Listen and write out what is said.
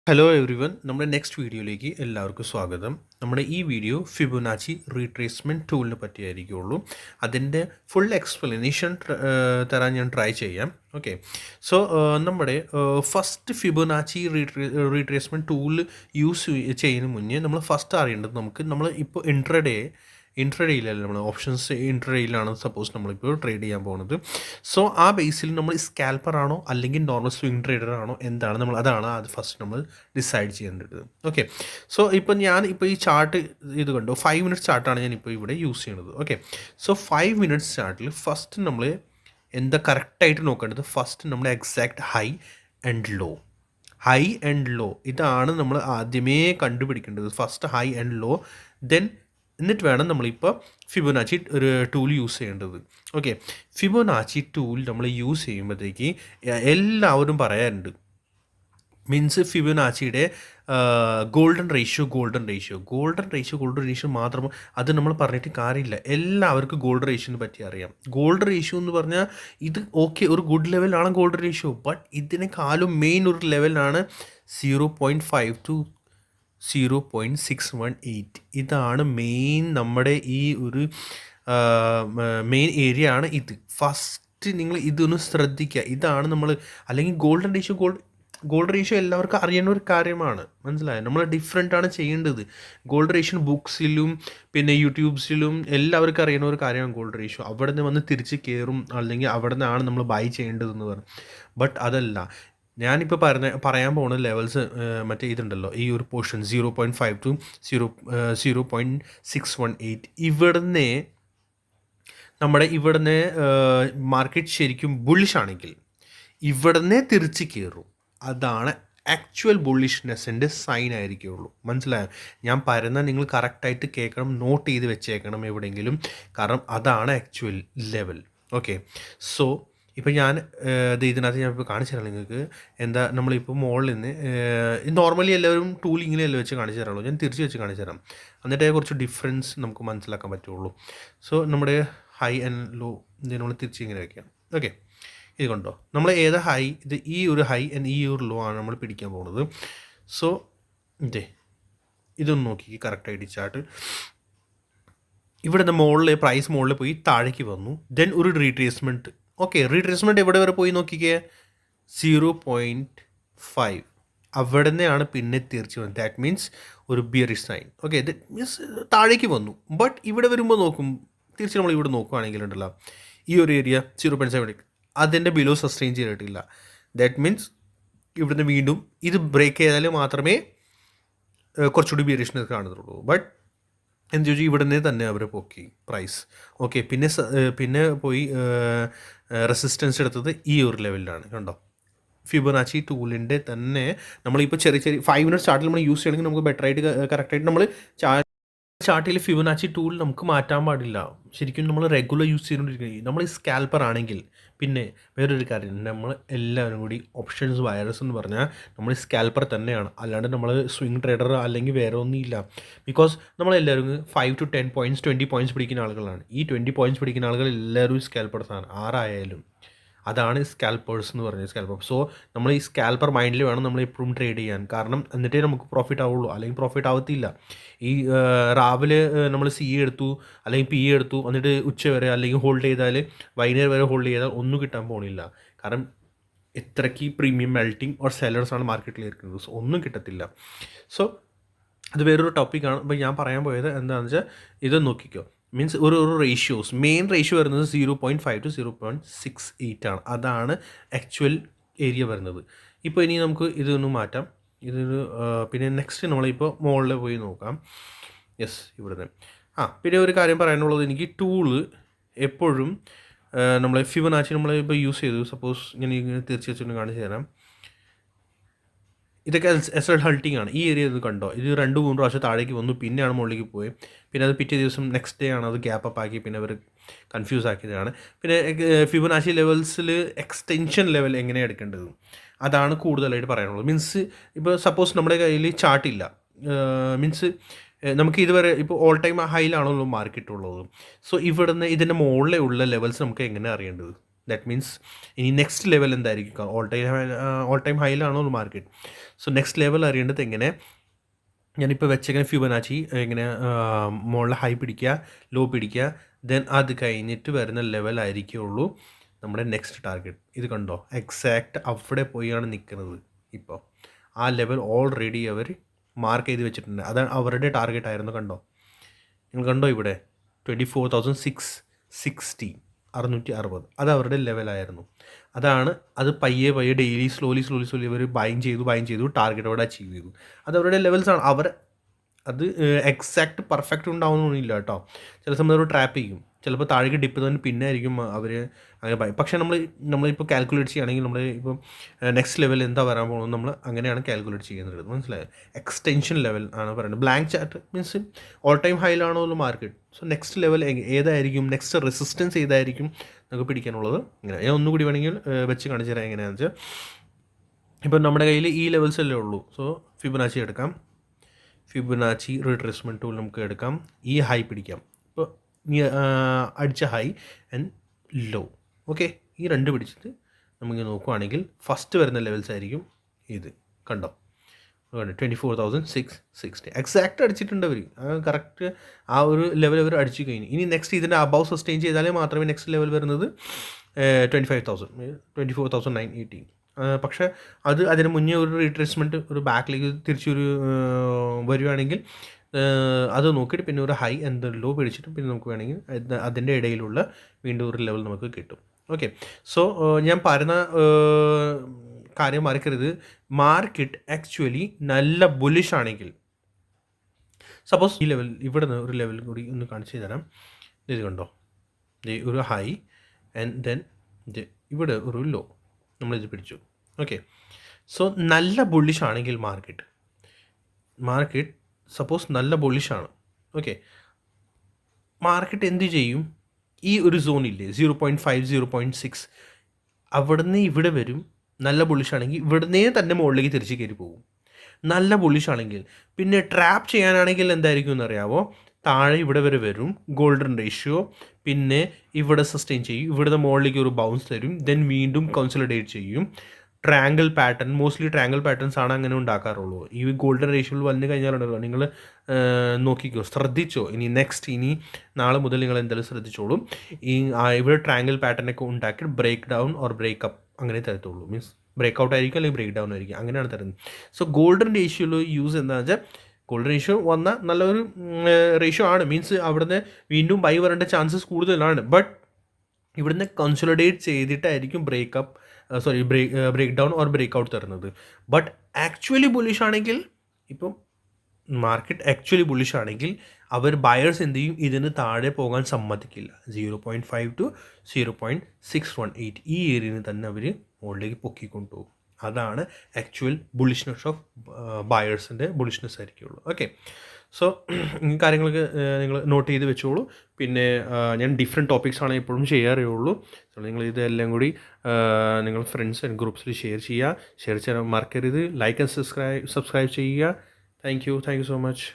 Hello every one, നമ്മുടെ next വീഡിയോയിലേക്ക് എല്ലാവർക്കും സ്വാഗതം. നമ്മുടെ ഈ വീഡിയോ ഫിബൊനാച്ചി റീട്രേസ്മെൻറ്റ് ടൂളിനെ പറ്റിയായിരിക്കുള്ളൂ. അതിൻ്റെ ഫുൾ എക്സ്പ്ലനേഷൻ തരാൻ ഞാൻ ട്രൈ ചെയ്യാം. ഓക്കെ, സോ നമ്മുടെ first Fibonacci retracement tool use ചെയ്യുന്നതിന് മുന്നേ നമ്മൾ ഫസ്റ്റ് അറിയേണ്ടത് നമ്മൾ ഇപ്പോൾ ഇൻട്രഡേയിലല്ല, നമ്മൾ ഓപ്ഷൻസ് ഇൻട്രഡേയിലാണ് സപ്പോസ് നമ്മളിപ്പോൾ ട്രേഡ് ചെയ്യാൻ പോകുന്നത്. സോ ആ ബേസിൽ നമ്മൾ സ്കാൽപ്പർ ആണോ അല്ലെങ്കിൽ നോർമൽ സ്വിംഗ് ട്രേഡർ ആണോ എന്താണ് അതാണ് അത് ഫസ്റ്റ് നമ്മൾ ഡിസൈഡ് ചെയ്യേണ്ടത്. ഓക്കെ, സോ ഇപ്പോൾ ഈ ചാർട്ട് ഇത് കണ്ടു, 5 മിനിറ്റ്സ് ചാർട്ടാണ് ഞാനിപ്പോൾ ഇവിടെ യൂസ് ചെയ്യുന്നത്. ഓക്കെ, സോ 5 മിനിറ്റ്സ് ചാർട്ടിൽ ഫസ്റ്റ് നമ്മൾ എന്താ കറക്റ്റായിട്ട് നോക്കേണ്ടത്, ഫസ്റ്റ് നമ്മൾ എക്സാക്ട് ഹൈ ആൻഡ് ലോ ഇതാണ് നമ്മൾ ആദ്യമേ കണ്ടുപിടിക്കേണ്ടത്. ഫസ്റ്റ് ഹൈ ആൻഡ് ലോ, എന്നിട്ട് വേണം നമ്മളിപ്പോൾ ഫിബൊനാച്ചി ഒരു ടൂൾ യൂസ് ചെയ്യേണ്ടത്. ഓക്കെ, ഫിബൊനാച്ചി ടൂൾ നമ്മൾ യൂസ് ചെയ്യുമ്പോഴത്തേക്ക് എല്ലാവരും പറയാറുണ്ട്, മീൻസ് ഫിബൊനാച്ചിയുടെ ഗോൾഡൻ റേഷ്യോ മാത്രം അത് നമ്മൾ പറഞ്ഞിട്ട് കാര്യമില്ല. എല്ലാവർക്കും ഗോൾഡൻ റേഷ്യോനെ പറ്റി അറിയാം. ഗോൾഡൻ റേഷ്യോ എന്ന് പറഞ്ഞാൽ ഇത് ഓക്കെ ഒരു ഗുഡ് ലെവലാണ് ഗോൾഡൻ റേഷ്യോ, ബട്ട് ഇതിനേക്കാളും മെയിൻ ഒരു ലെവലാണ് 0.5 to 0.618. ഇതാണ് മെയിൻ നമ്മുടെ ഈ ഒരു മെയിൻ ഏരിയ ആണ് ഇത്. ഫസ്റ്റ് നിങ്ങൾ ഇതൊന്ന് ശ്രദ്ധിക്കുക. ഇതാണ് നമ്മൾ, അല്ലെങ്കിൽ ഗോൾഡൻ റേഷ്യോ എല്ലാവർക്കും അറിയുന്ന ഒരു കാര്യമാണ്, മനസ്സിലായോ? നമ്മൾ ഡിഫറെൻ്റ് ആണ് ചെയ്യേണ്ടത്. ഗോൾഡ് റേഷ്യോ ബുക്സിലും പിന്നെ യൂട്യൂബ്സിലും എല്ലാവർക്കും അറിയുന്ന ഒരു കാര്യമാണ് ഗോൾഡ് റേഷ്യോ. അവിടെ നിന്ന് വന്ന് തിരിച്ച് കയറും, അല്ലെങ്കിൽ അവിടെ നിന്നാണ് നമ്മൾ ബൈ ചെയ്യേണ്ടതെന്ന് പറഞ്ഞു. ബട്ട് അതല്ല, ഞാനിപ്പോൾ പറയാൻ പോകുന്ന ലെവൽസ് മറ്റേ ഇതുണ്ടല്ലോ, ഈ ഒരു പോർഷൻ 0.5 to 0.618. ഇവിടുന്ന് മാർക്കറ്റ് ശരിക്കും ബുള്ളിഷ് ആണെങ്കിൽ ഇവിടുന്ന് തിരിച്ച് കയറും. അതാണ് ആക്ച്വൽ ബുള്ളിഷ്നെസ്സിൻ്റെ സൈൻ ആയിരിക്കുള്ളൂ, മനസ്സിലായോ? ഞാൻ പറയുന്നത് നിങ്ങൾ കറക്റ്റായിട്ട് കേൾക്കണം, നോട്ട് ചെയ്ത് വെച്ചേക്കണം എവിടെയെങ്കിലും, കാരണം അതാണ് ആക്ച്വൽ ലെവൽ. ഓക്കെ, സോ ഇപ്പോൾ ഇതിനകത്ത് ഞാൻ ഇപ്പോൾ കാണിച്ചു തരാം നിങ്ങൾക്ക്. നമ്മളിപ്പോൾ മുകളിൽ നിന്ന് നോർമലി എല്ലാവരും ടൂൾ ഇങ്ങനെയല്ല വെച്ച് കാണിച്ചു തരാമല്ലോ, ഞാൻ തിരിച്ച് വെച്ച് കാണിച്ചു തരാം. എന്നിട്ടേ കുറച്ച് ഡിഫറൻസ് നമുക്ക് മനസ്സിലാക്കാൻ പറ്റുള്ളൂ. സോ നമ്മുടെ ഹൈ ആൻഡ് ലോ നമ്മൾ തിരിച്ച് ഇങ്ങനെ വയ്ക്കാം. ഓക്കെ, ഇത് കണ്ടോ, നമ്മൾ ഹൈ, ഈ ഒരു ഹൈ ആൻഡ് ഈ ഒരു ലോ ആണ് നമ്മൾ പിടിക്കാൻ പോകുന്നത്. സോ ഇതൊന്ന് നോക്കി കറക്റ്റായിട്ട് ചാർട്ട്. ഇവിടെ പ്രൈസ് മുകളിൽ പോയി താഴേക്ക് വന്നു, ദെൻ ഒരു റീട്രേസ്മെൻറ്റ്. ഓക്കെ, റീട്രേസ്മെൻറ്റ് എവിടെ വരെ പോയി നോക്കിക്കേ, 0.5. അവിടെ നിന്നാണ് പിന്നെ തിരിച്ച് വന്നത്. ദാറ്റ് മീൻസ് ഒരു bearish sign. Okay, that means താഴേക്ക് വന്നു. ബട്ട് ഇവിടെ വരുമ്പോൾ തിരിച്ച് നമ്മൾ ഇവിടെ നോക്കുകയാണെങ്കിൽ ഉണ്ടല്ലോ, ഈ ഒരു ഏരിയ 0.7 അതിൻ്റെ ബിലോ സസ്റ്റെയിൻ ചെയ്തിട്ടില്ല. ദാറ്റ് മീൻസ് ഇവിടുന്ന് വീണ്ടും ഇത് ബ്രേക്ക് ചെയ്താൽ മാത്രമേ കുറച്ചുകൂടി ബിയറിഷ്നെസ് കാണുന്നുള്ളൂ. ബട്ട് എന്ത് ചോദിച്ചാൽ ഇവിടുന്ന് തന്നെ അവർ പൊക്കി പ്രൈസ്. ഓക്കെ, പിന്നെ പോയി റെസിസ്റ്റൻസ് എടുത്തത് ഈ ഒരു ലെവലിലാണ്, കണ്ടോ? ഫിബൊനാച്ചി ടൂളിൻ്റെ തന്നെ നമ്മളിപ്പോൾ ചെറിയ 5 മിനിറ്റ്സ് ചാർട്ടിൽ നമ്മൾ യൂസ് ചെയ്യണമെങ്കിൽ നമുക്ക് ബെറ്ററായിട്ട് കറക്റ്റായിട്ട് നമ്മൾ ചാർട്ടിൽ ഫിബൊനാച്ചി ടൂൾ നമുക്ക് മാറ്റാൻ പാടില്ല. ശരിക്കും നമ്മൾ റെഗുലർ യൂസ് ചെയ്തുകൊണ്ടിരിക്കുന്നത്. നമ്മൾ ഈ സ്കാൽപ്പർ ആണെങ്കിൽ പിന്നെ വേറൊരു കാര്യം, നമ്മൾ എല്ലാവരും കൂടി ഓപ്ഷൻസ് വൈറസ് എന്ന് പറഞ്ഞാൽ നമ്മൾ സ്കാൽപ്പർ തന്നെയാണ്, അല്ലാണ്ട് നമ്മൾ സ്വിംഗ് ട്രേഡർ അല്ലെങ്കിൽ വേറെ ഒന്നുമില്ല. ബിക്കോസ് നമ്മളെല്ലാവരും 5 to 10 points 20 points പിടിക്കുന്ന ആളുകളാണ്. ഈ 20 points പിടിക്കുന്ന ആളുകൾ എല്ലാവരും സ്കാൽപ്പേഴ്സാണ്, ആരായാലും. അതാണ് സ്കാൽപ്പേഴ്സ് എന്ന് പറഞ്ഞത്, സ്കാൽപ്പർ. സോ നമ്മൾ ഈ സ്കാൽപ്പർ മൈൻഡിൽ വേണം നമ്മൾ എപ്പോഴും ട്രേഡ് ചെയ്യാൻ, കാരണം എന്നിട്ടേ നമുക്ക് പ്രോഫിറ്റ് ആവുള്ളൂ, അല്ലെങ്കിൽ പ്രോഫിറ്റ് ആവത്തില്ല. ഈ രാവിലെ നമ്മൾ സി എടുത്തു അല്ലെങ്കിൽ പി എടുത്തു, എന്നിട്ട് ഉച്ച വരെ അല്ലെങ്കിൽ ഹോൾഡ് ചെയ്താൽ വൈകുന്നേരം വരെ ഹോൾഡ് ചെയ്താൽ ഒന്നും കിട്ടാൻ പോണില്ല. കാരണം എത്രയ്ക്ക് പ്രീമിയം മെൽറ്റിംഗ് ഓർ സെല്ലേഴ്സാണ് മാർക്കറ്റിൽ ഇരിക്കുന്നത്. സോ ഒന്നും കിട്ടത്തില്ല. സോ അത് വേറൊരു ടോപ്പിക്കാണ്. അപ്പോൾ ഞാൻ പറയാൻ പോയത് എന്താണെന്ന് വെച്ചാൽ ഇത് നോക്കിക്കോ. മീൻസ് ഒരു മെയിൻ റേഷ്യോ വരുന്നത് 0.5 to 0.68 ആണ്. അതാണ് ആക്ച്വൽ ഏരിയ വരുന്നത്. ഇപ്പോൾ ഇനി നമുക്ക് ഇതൊന്ന് മാറ്റാം. പിന്നെ നെക്സ്റ്റ് നമ്മളിപ്പോൾ മുകളിൽ പോയി നോക്കാം. യെസ്, ഇവിടുന്ന് പിന്നെ ഒരു കാര്യം പറയാനുള്ളത്, എനിക്ക് ടൂള് എപ്പോഴും നമ്മൾ ഫിബൊനാച്ചി നമ്മളിപ്പോൾ യൂസ് ചെയ്തു. സപ്പോസ് ഞാൻ ഇങ്ങനെ തീർച്ചയായിട്ടും കാണിച്ചു തരാം. ഇതൊക്കെ എസ് ഹൾട്ടിങ് ആണ്. ഈ ഏരിയ ഇത് കണ്ടോ, ഇത് 2-3 പ്രാവശ്യം താഴേക്ക് വന്നു, പിന്നെയാണ് മുകളിലേക്ക് പോയി. പിന്നെ അത് പിറ്റേ ദിവസം നെക്സ്റ്റ് ഡേ ആണ് അത് ഗ്യാപ്പ് അപ്പ് ആക്കി, പിന്നെ അവർ കൺഫ്യൂസ് ആക്കിയതാണ്. പിന്നെ ഫിബൊനാച്ചി ലെവൽസിൽ എക്സ്റ്റെൻഷൻ ലെവൽ എങ്ങനെയാണ് എടുക്കേണ്ടത്, അതാണ് കൂടുതലായിട്ട് പറയാനുള്ളത്. മീൻസ് ഇപ്പോൾ സപ്പോസ് നമ്മുടെ കയ്യിൽ ചാർട്ടില്ല, മീൻസ് നമുക്ക് ഇതുവരെ ഇപ്പോൾ ഓൾ ടൈം ഹൈയിലാണല്ലോ മാർക്കറ്റ് ഉള്ളത്. സോ ഇതിൻ്റെ മുകളിലുള്ള ലെവൽസ് നമുക്ക് എങ്ങനെ അറിയേണ്ടത്? ദാറ്റ് മീൻസ് ഇനി നെക്സ്റ്റ് ലെവൽ എന്തായിരിക്കും, ഓൾ ടൈം ഹൈയിലാണോ മാർക്കറ്റ്. സോ നെക്സ്റ്റ് ലെവൽ അറിയേണ്ടത് എങ്ങനെ, ഞാനിപ്പോൾ വെച്ചെങ്ങനെ ഫിബൊനാച്ചി ഇങ്ങനെ മുകളിൽ ഹൈ പിടിക്കുക, ലോ പിടിക്കുക, ദെൻ അത് കഴിഞ്ഞിട്ട് വരുന്ന ലെവൽ ആയിരിക്കുള്ളൂ നമ്മുടെ നെക്സ്റ്റ് ടാർഗറ്റ്. ഇത് കണ്ടോ, എക്സാക്റ്റ് അവിടെ പോയാണ് നിൽക്കുന്നത്. ഇപ്പോൾ ആ ലെവൽ ഓൾറെഡി അവർ മാർക്ക് ചെയ്ത് വെച്ചിട്ടുണ്ട്. അതാണ് അവരുടെ ടാർഗറ്റ് ആയിരുന്നു. കണ്ടോ, നിങ്ങൾ കണ്ടോ ഇവിടെ 24,660 660 അത് അവരുടെ ലെവലായിരുന്നു. അതാണ് അത് പയ്യെ ഡെയിലി സ്ലോലി അവർ ബൈങ് ചെയ്തു ടാർഗറ്റ് അവിടെ അച്ചീവ് ചെയ്തു. അത് അവരുടെ ലെവൽസാണ്. അവർ അത് എക്സാക്റ്റ് പെർഫെക്റ്റ് ഉണ്ടാവുന്നില്ല കേട്ടോ. ചില സമയത്ത് അവർ ട്രാപ്പ് ചെയ്യും, ചിലപ്പോൾ താഴേക്ക് ഡിപ്പ് തന്നെ പിന്നെ ആയിരിക്കും അവർ അങ്ങനെ ബൈ. പക്ഷേ നമ്മളിപ്പോൾ കാൽക്കുലേറ്റ് ചെയ്യുകയാണെങ്കിൽ നമ്മൾ ഇപ്പോൾ നെക്സ്റ്റ് ലെവൽ എന്താ വരാൻ പോകുന്നത് നമ്മൾ അങ്ങനെയാണ് കാൽക്കുലേറ്റ് ചെയ്യുന്നത്. മനസ്സിലായോ? എക്സ്റ്റെൻഷൻ ലെവൽ ആണ് പറയുന്നത്. Blank chart means all time ഹൈയിലാണോ മാർക്കറ്റ്. സോ നെക്സ്റ്റ് ലെവൽ ഏതായിരിക്കും, നെക്സ്റ്റ് റെസിസ്റ്റൻസ് ഏതായിരിക്കും നമുക്ക് പിടിക്കാനുള്ളത്. ഇങ്ങനെ ഞാൻ ഒന്നുകൂടി വേണമെങ്കിൽ വെച്ച് കാണിച്ചു തരാം എങ്ങനെയാണെന്ന് വെച്ചാൽ. ഇപ്പോൾ നമ്മുടെ കയ്യിൽ ഈ ലെവൽസ് അല്ലേ ഉള്ളൂ. സോ ഫിബൊനാച്ചി എടുക്കാം, ഫിബൊനാച്ചി റിട്രേസ്മെൻറ്റ് ടൂൾ നമുക്ക് എടുക്കാം, ഈ ഹൈ പിടിക്കാം. ഇപ്പോൾ അടിച്ച ഹൈ ആൻഡ് ലോ, ഓക്കെ, ഈ രണ്ട് പിടിച്ചിട്ട് നമുക്ക് നോക്കുവാണെങ്കിൽ ഫസ്റ്റ് വരുന്ന ലെവൽസ് ആയിരിക്കും ഇത്. കണ്ടോ 24,660 എക്സാക്റ്റ് അടിച്ചിട്ടുണ്ട് അവർ. കറക്റ്റ് ആ ഒരു ലെവൽ അവർ അടിച്ചു കഴിഞ്ഞു. ഇനി നെക്സ്റ്റ് ഇതിൻ്റെ അബവ് സസ്റ്റെയിൻ ചെയ്താലേ മാത്രമേ നെക്സ്റ്റ് ലെവൽ വരുന്നത് 24,980. പക്ഷേ അതിന് മുന്നേ ഒരു റീട്രേസ്മെൻറ്റ് ഒരു ബാക്കിലേക്ക് തിരിച്ചൊരു വരുവാണെങ്കിൽ അത് നോക്കിയിട്ട് പിന്നെ ഒരു ഹൈ എന്ത് ലോ പിടിച്ചിട്ട് പിന്നെ നമുക്ക് വേണമെങ്കിൽ അതിൻ്റെ ഇടയിലുള്ള വീണ്ടും ഒരു ലെവൽ നമുക്ക് കിട്ടും. ഓക്കെ, സോ ഞാൻ പറയുന്ന കാര്യം മറക്കരുത്. മാർക്കറ്റ് ആക്ച്വലി നല്ല ബുള്ളിഷ് ആണെങ്കിൽ, സപ്പോസ് ഈ ലെവൽ ഇവിടെ നിന്ന് ഒരു ലെവൽ കൂടി ഒന്ന് കാണിച്ചു തരാം. ഇത് കണ്ടോ, ഒരു ഹൈ ആൻഡ് ദെൻ ഇവിടെ ഒരു ലോ നമ്മളിത് പിടിച്ചു. ഓക്കെ, സോ നല്ല ബുള്ളിഷ് ആണെങ്കിൽ മാർക്കറ്റ് സപ്പോസ് നല്ല ബുള്ളിഷാണ്. ഓക്കെ, മാർക്കറ്റ് എന്ത് ചെയ്യും, ഈ ഒരു സോണില്ലേ 0.5 0.6 അവിടുന്ന് ഇവിടെ വരും. നല്ല ബുള്ളിഷാണെങ്കിൽ ഇവിടുന്നേ തന്നെ മുകളിലേക്ക് തിരിച്ച് കയറി പോകും. നല്ല ബുള്ളിഷാണെങ്കിൽ പിന്നെ ട്രാപ്പ് ചെയ്യാനാണെങ്കിൽ എന്തായിരിക്കും എന്നറിയാമോ, താഴെ ഇവിടെ വരെ വരും, ഗോൾഡൻ റേഷ്യോ, പിന്നെ ഇവിടെ സസ്റ്റെയിൻ ചെയ്യും, ഇവിടുന്ന് മുകളിലേക്ക് ഒരു ബൗൺസ് തരും, ദെൻ വീണ്ടും കൺസോളിഡേറ്റ് ചെയ്യും. Triangle pattern, mostly triangle patterns ആണ് അങ്ങനെ ഉണ്ടാക്കാറുള്ളൂ. ഈ ഗോൾഡൻ റേഷ്യോയിൽ വന്നു കഴിഞ്ഞാലുണ്ടല്ലോ, നിങ്ങൾ നോക്കിക്കോ, ശ്രദ്ധിച്ചോ. ഇനി നാളെ മുതൽ നിങ്ങൾ എന്തായാലും ശ്രദ്ധിച്ചോളും. ഇവിടെ ട്രയാങ്കിൾ പാറ്റേണൊക്കെ ഉണ്ടാക്കി ബ്രേക്ക് ഡൗൺ ഓർ ബ്രേക്കപ്പ് അങ്ങനെ തരത്തുള്ളൂ. മീൻസ് ബ്രേക്ക് ഔട്ട് ആയിരിക്കും അല്ലെങ്കിൽ ബ്രേക്ക് ഡൗൺ ആയിരിക്കും, അങ്ങനെയാണ് തരുന്നത്. സോ ഗോൾഡൻ റേഷ്യോയിൽ യൂസ് എന്താണെന്ന് വെച്ചാൽ, ഗോൾഡൻ റേഷ്യോ വന്ന നല്ലൊരു റേഷ്യോ ആണ്. മീൻസ് അവിടുന്ന് വീണ്ടും ബൈ വരേണ്ട ചാൻസസ് കൂടുതലാണ്. ബട്ട് ഇവിടുന്ന് കൺസോളിഡേറ്റ് ചെയ്തിട്ടായിരിക്കും break down or break out തരുന്നത്. ബട്ട് ആക്ച്വലി ബുള്ളിഷ് ആണെങ്കിൽ, ഇപ്പം മാർക്കറ്റ് ആക്ച്വലി ബുള്ളിഷ് ആണെങ്കിൽ അവർ ബയേഴ്സ് എന്ത് ചെയ്യും, ഇതിന് താഴെ പോകാൻ സമ്മതിക്കില്ല. 0.5 to 0.618 ഈ ഏരിയയിൽ തന്നെ അവർ മുകളിലേക്ക് പൊക്കിക്കൊണ്ടുപോകും. അതാണ് ആക്ച്വൽ ബുള്ളിഷ്നെസ് ഓഫ് ബയേഴ്സിൻ്റെ ബുള്ളിഷ്നെസ് ആയിരിക്കുള്ളൂ. ഓക്കെ, സോ ഈ കാര്യങ്ങളൊക്കെ നിങ്ങൾ നോട്ട് ചെയ്ത് വെച്ചോളൂ. പിന്നെ ഞാൻ ഡിഫറെൻറ്റ് ടോപ്പിക്സാണ് എപ്പോഴും ചെയ്യാറേ ഉള്ളൂ. സോ നിങ്ങൾ ഇതെല്ലാം കൂടി നിങ്ങൾ ഫ്രണ്ട്സ് ആൻഡ് ഗ്രൂപ്പ്സിൽ ഷെയർ ചെയ്യാൻ മറക്കരുത്. ലൈക്ക് ആൻഡ് സബ്സ്ക്രൈബ് ചെയ്യുക. Thank you so much.